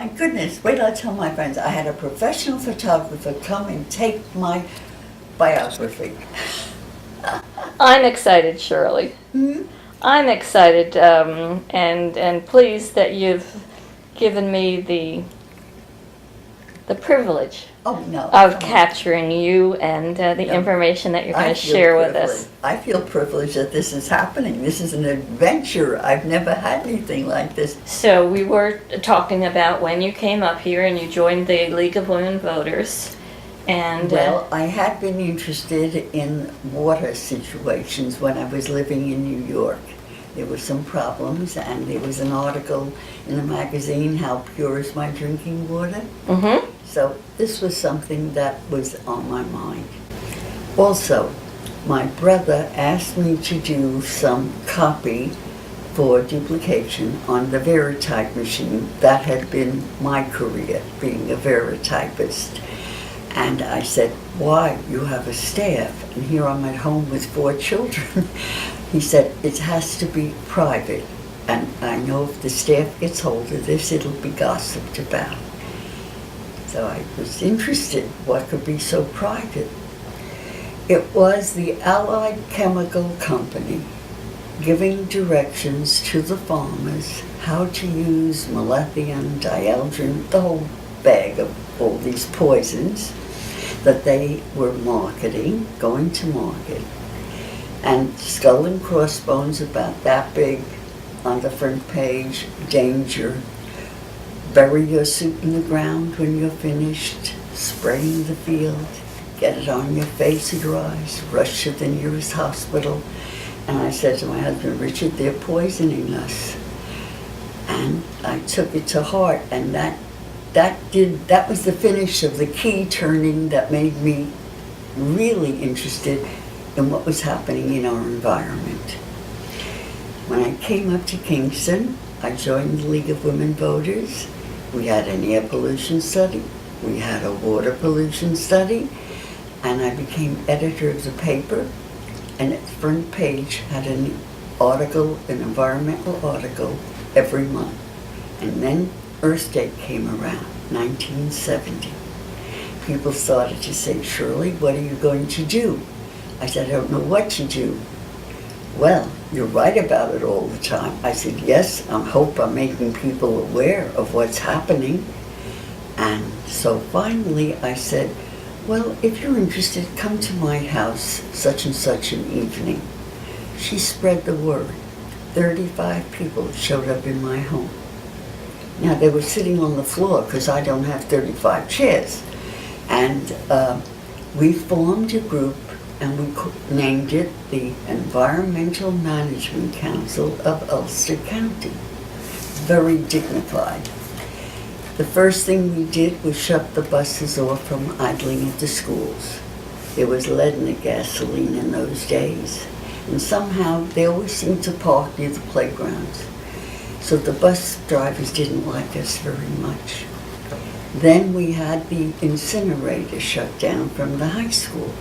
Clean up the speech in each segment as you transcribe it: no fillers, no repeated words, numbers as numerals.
my goodness, wait till I tell my friends. I had a professional photographer come and take my biography. I'm excited, Shirley. I'm excited and pleased that you've given me the privilege Oh, no. of capturing you and the information that you're going to share with us. I feel privileged that this is happening. This is an adventure. I've never had anything like this. So we were talking about when you came up here and you joined the League of Women Voters. And well, I had been interested in water situations when I was living in New York. There were some problems, and there was an article in a magazine, How Pure is My Drinking Water? Mm-hmm. So this was something that was on my mind. Also, my brother asked me to do some copy for duplication on the Veritype machine. That had been my career, being a Veritypist. And I said, why? You have a staff, and here I'm at home with 4 children. He said, it has to be private, and I know if the staff gets hold of this, it'll be gossiped about. So I was interested, what could be so private? It was the Allied Chemical Company giving directions to the farmers how to use malathion, dieldrin, the whole bag of all these poisons that they were marketing, going to market. And skull and crossbones about that big on the front page, danger. Bury your suit in the ground when you're finished, spraying the field, get it on your face or your eyes, rush to the nearest hospital. And I said to my husband, Richard, they're poisoning us. And I took it to heart, and that was the finish of the key turning that made me really interested in what was happening in our environment. When I came up to Kingston, I joined the League of Women Voters. We had an air pollution study, we had a water pollution study, and I became editor of the paper, and its front page had an article, an environmental article, every month. And then Earth Day came around, 1970. People started to say, Shirley, what are you going to do? I said, I don't know what to do. Well, you're right about it all the time. I said, yes, I hope I'm making people aware of what's happening. And so finally I said, well, if you're interested, come to my house such and such an evening. She spread the word. 35 people showed up in my home. Now, they were sitting on the floor because I don't have 35 chairs. And we formed a group, and we named it the Environmental Management Council of Ulster County. Very dignified. The first thing we did was shut the buses off from idling at the schools. There was lead in the gasoline in those days, and somehow they always seemed to park near the playgrounds. So the bus drivers didn't like us very much. Then we had the incinerator shut down from the high school.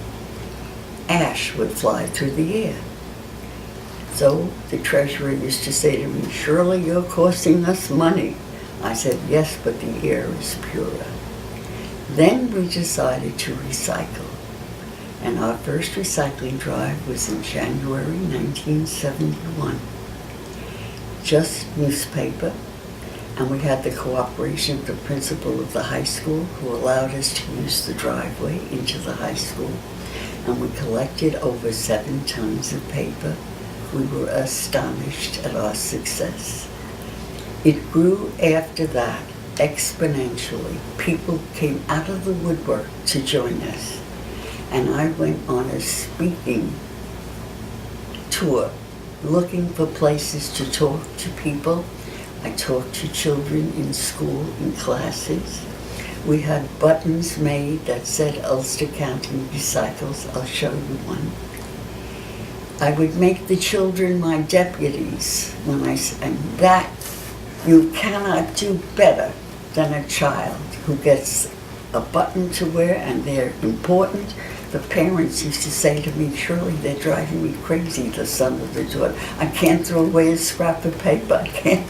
Ash would fly through the air. So the treasurer used to say to me, Shirley, you're costing us money. I said, yes, but the air is purer. Then we decided to recycle. And our first recycling drive was in January 1971. Just newspaper. And we had the cooperation of the principal of the high school, who allowed us to use the driveway into the high school. And we collected over 7 tons of paper. We were astonished at our success. It grew after that exponentially. People came out of the woodwork to join us. And I went on a speaking tour, looking for places to talk to people. I talked to children in school, in classes. We had buttons made that said Ulster County Recycles. I'll show you one. I would make the children my deputies and that you cannot do better than a child who gets a button to wear and they're important. The parents used to say to me, Shirley, they're driving me crazy, the son or the daughter. I can't throw away a scrap of paper, I can't.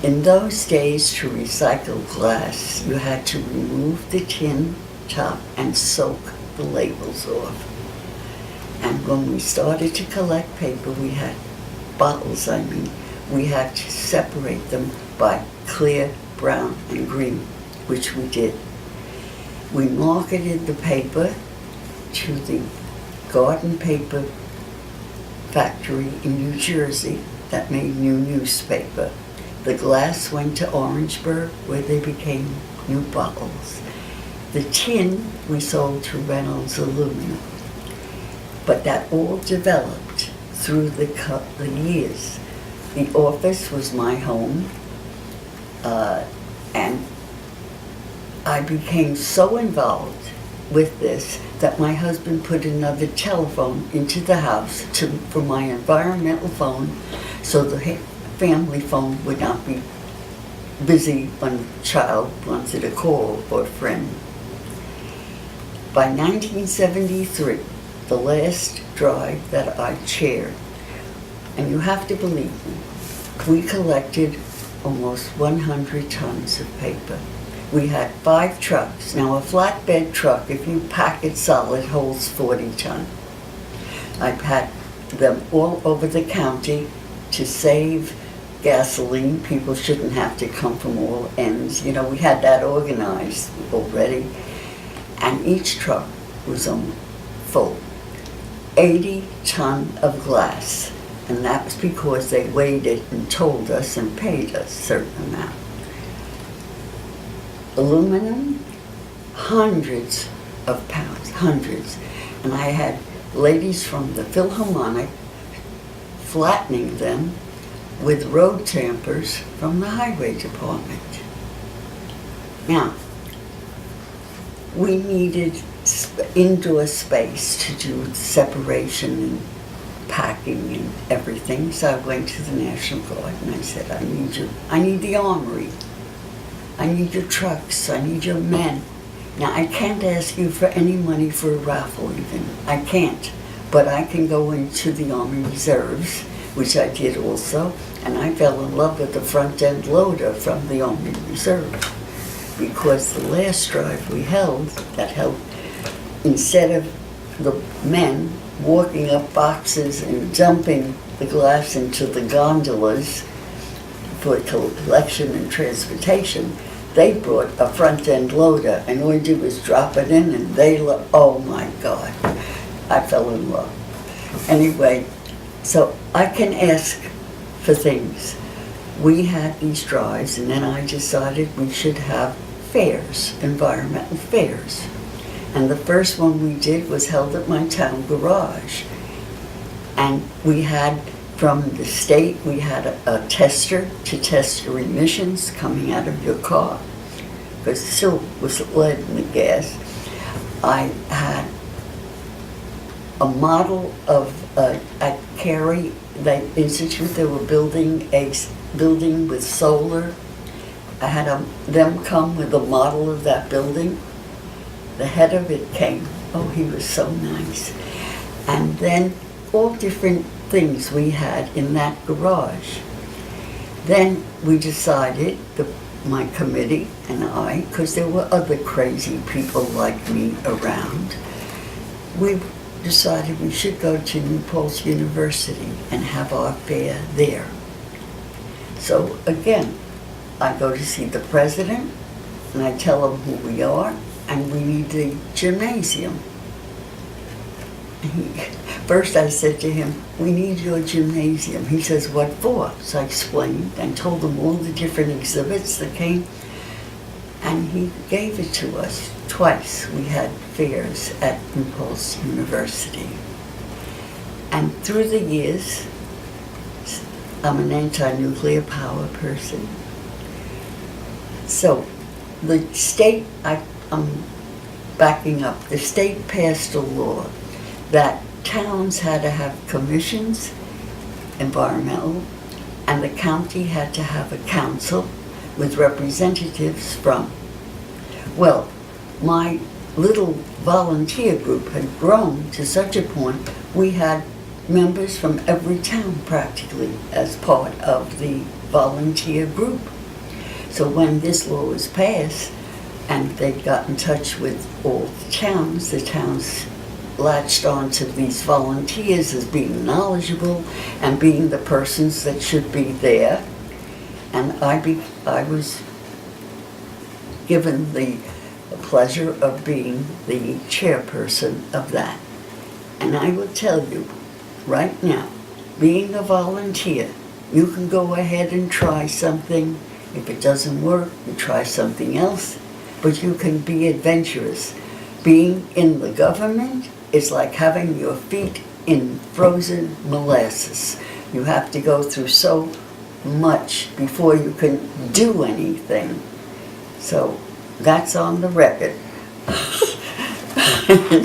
In those days, to recycle glass, you had to remove the tin top and soak the labels off. And when we started to collect paper, we had we had to separate them by clear, brown, and green, which we did. We marketed the paper to the garden paper factory in New Jersey that made new newspaper. The glass went to Orangeburg, where they became new bottles. The tin we sold to Reynolds Aluminum. But that all developed through the years. The office was my home, and I became so involved with this that my husband put another telephone into the house for my environmental phone, so the family phone would not be busy when a child wanted a call or a friend. By 1973, the last drive that I chaired, and you have to believe me, we collected almost 100 tons of paper. We had 5 trucks. Now a flatbed truck, if you pack it solid, holds 40 ton. I packed them all over the county to save gasoline. People shouldn't have to come from all ends. You know, we had that organized already. And each truck was full. 80 ton of glass. And that was because they weighed it and told us and paid us a certain amount. Aluminum, hundreds of pounds, hundreds. And I had ladies from the Philharmonic flattening them with road tampers from the highway department. Now, we needed indoor space to do separation and packing and everything, so I went to the National Guard and I said, I need the armory. I need your trucks, I need your men. Now, I can't ask you for any money for a raffle even. I can't. But I can go into the Army Reserves, which I did also, and I fell in love with the front end loader from the Army Reserve. Because the last drive we held, instead of the men walking up boxes and dumping the glass into the gondolas for collection and transportation, they brought a front end loader, and all you do was drop it in, and oh my God, I fell in love. Anyway, so I can ask for things. We had these drives, and then I decided we should have fairs, environmental fairs. And the first one we did was held at my town garage. And we had, from the state, we had a tester to test your emissions coming out of your car, because it still was lead in the gas. I had a model of, at Cary, the institute, they were building a building with solar. I had them come with a model of that building. The head of it came. Oh, he was so nice. And then all different things we had in that garage. Then we decided, my committee and I, because there were other crazy people like me around, we decided we should go to New Paltz University and have our fair there. So again, I go to see the president and I tell him who we are, and we need the gymnasium. First I said to him, we need your gymnasium. He says, what for? So I explained and told him all the different exhibits that came, and he gave it to us twice. We had fairs at New Paltz University. And through the years, I'm an anti-nuclear power person. So the state, I'm backing up, the state passed a law that towns had to have commissions, environmental, and the county had to have a council with representatives from. Well, my little volunteer group had grown to such a point we had members from every town practically as part of the volunteer group. So when this law was passed, and they got in touch with all the towns latched on to these volunteers as being knowledgeable and being the persons that should be there. And I was given the pleasure of being the chairperson of that. And I will tell you, right now, being a volunteer, you can go ahead and try something. If it doesn't work, you try something else. But you can be adventurous. Being in the government is like having your feet in frozen molasses. You have to go through so much before you can do anything. So that's on the record.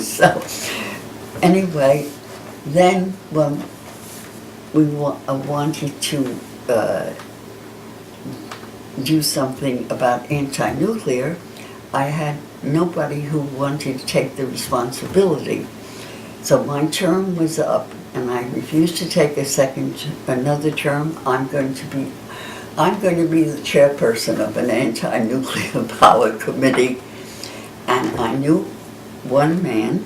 So anyway, then when I wanted to do something about anti-nuclear, I had nobody who wanted to take the responsibility. So my term was up, and I refused to take another term. I'm going to be the chairperson of an anti-nuclear power committee. And I knew one man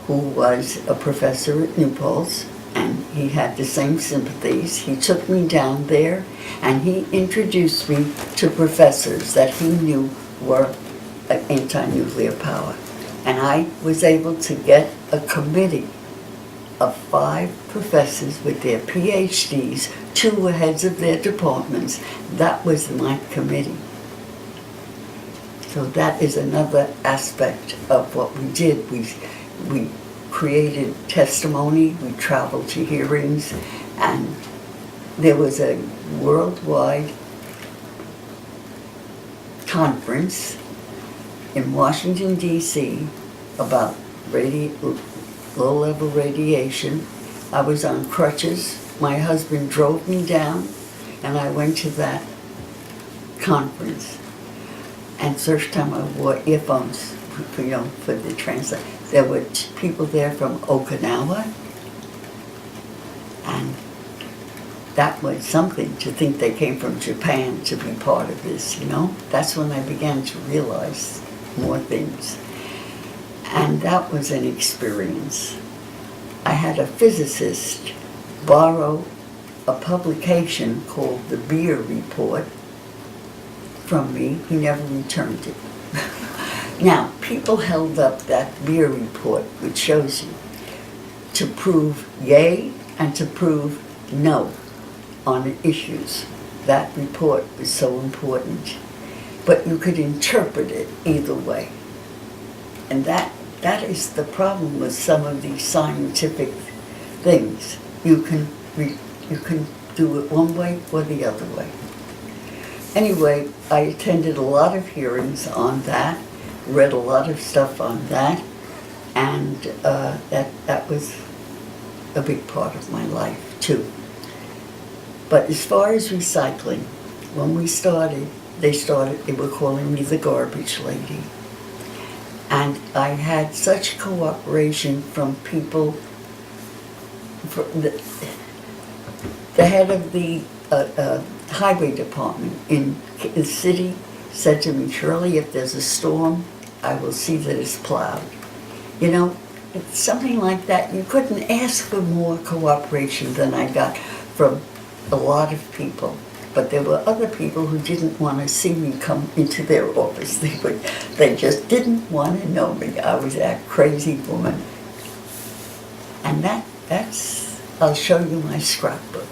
who was a professor at New Paltz, and he had the same sympathies. He took me down there, and he introduced me to professors that he knew were anti-nuclear power. And I was able to get a committee of 5 professors with their PhDs, 2 were heads of their departments. That was my committee. So that is another aspect of what we did. We created testimony, we traveled to hearings, and there was a worldwide conference in Washington, D.C. about low-level radiation. I was on crutches. My husband drove me down, and I went to that conference. And first time I wore earphones, for the translate. There were people there from Okinawa, and that was something to think they came from Japan to be part of this, That's when I began to realize more things. And that was an experience. I had a physicist borrow a publication called The Beer Report from me. He never returned it. Now, people held up that Beer Report, which shows you, to prove yay and to prove no on issues. That report was so important. But you could interpret it either way. And that is the problem with some of these scientific things. You can do it one way or the other way. Anyway, I attended a lot of hearings on that, read a lot of stuff on that, and that was a big part of my life too. But as far as recycling, when we started, they were calling me the garbage lady. And I had such cooperation from people. The head of the highway department in the city said to me, "Shirley, if there's a storm, I will see that it's plowed." It's something like that. You couldn't ask for more cooperation than I got from a lot of people. But there were other people who didn't want to see me come into their office. They just didn't want to know me. I was that crazy woman. And that's, I'll show you my scrapbook.